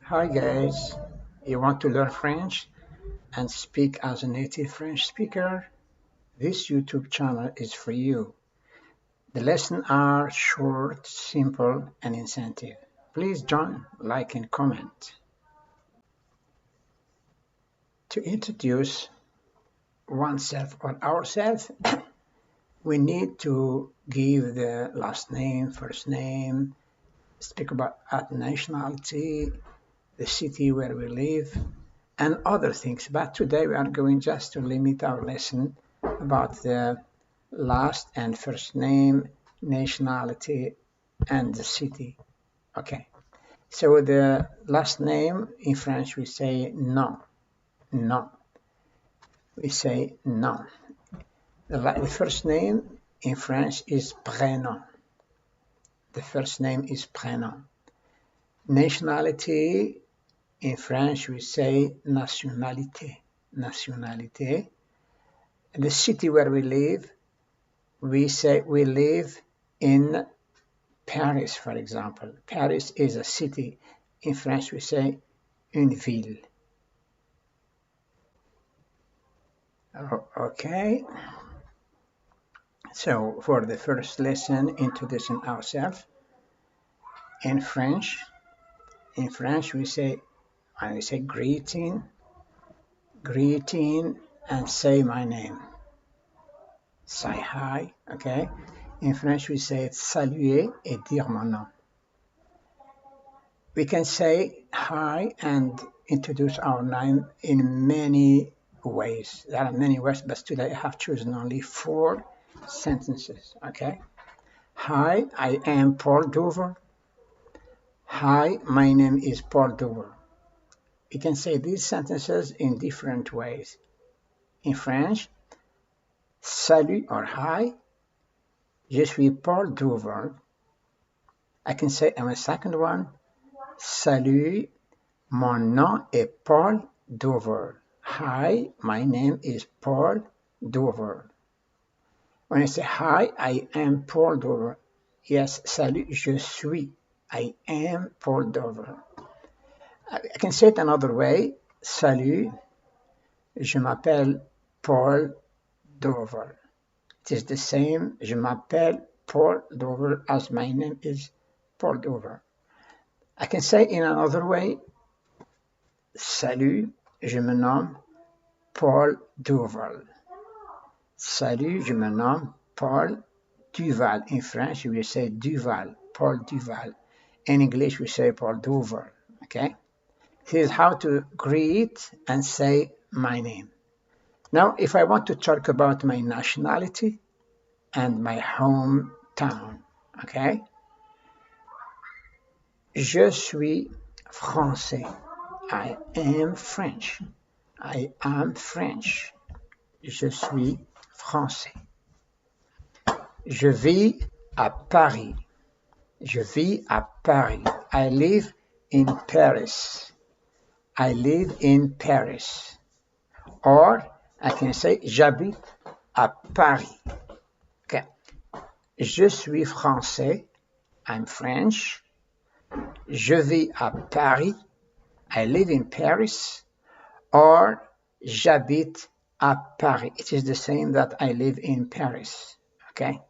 Hi guys, you want to learn French and speak as a native French speaker? This YouTube channel is for you. The lessons are short, simple, and incentive. Please join, like, and comment. To introduce oneself or ourselves, we need to give the last name, first name, speak about nationality, the city where we live, and other things. But today we are going just to limit our lesson about the last and first name, nationality, and the city. Okay. So the last name in French we say non. Non. We say non. The first name in French is prénom. The first name is prénom. Nationality in French we say nationalité. Nationalité. The city where we live, we say we live in Paris, for example. Paris is a city. In French, we say une ville. Okay. So for the first lesson, introducing ourselves. In French we say greeting, and say my name. Say hi, okay? In French, we say saluer et dire mon nom. We can say hi and introduce our name in many ways. There are many ways, but today I have chosen only 4 sentences, okay? Hi, I am Paul Dover. Hi, my name is Paul Dover. We can say these sentences in different ways. In French, salut or hi, je suis Paul Dover. I can say on the second one, salut, mon nom est Paul Dover. Hi, my name is Paul Dover. When I say hi, I am Paul Dover. Yes, salut, je suis. I am Paul Dover. I can say it another way. Salut, je m'appelle Paul Dover. It is the same, je m'appelle Paul Dover as my name is Paul Dover. I can say in another way, salut, je me nomme Paul Duval. Salut, je me nomme Paul Duval. In French, we say Duval, Paul Duval. In English, we say Paul Dover, okay? Here's how to greet and say my name. Now, if I want to talk about my nationality and my hometown, okay? Je suis français. I am French. I am French. Je suis français. Je vis à Paris. Je vis à Paris. I live in Paris. I live in Paris. Or I can say j'habite à Paris. Okay. Je suis français. I'm French. Je vis à Paris. I live in Paris. Or j'habite à Paris. It is the same that I live in Paris. Okay.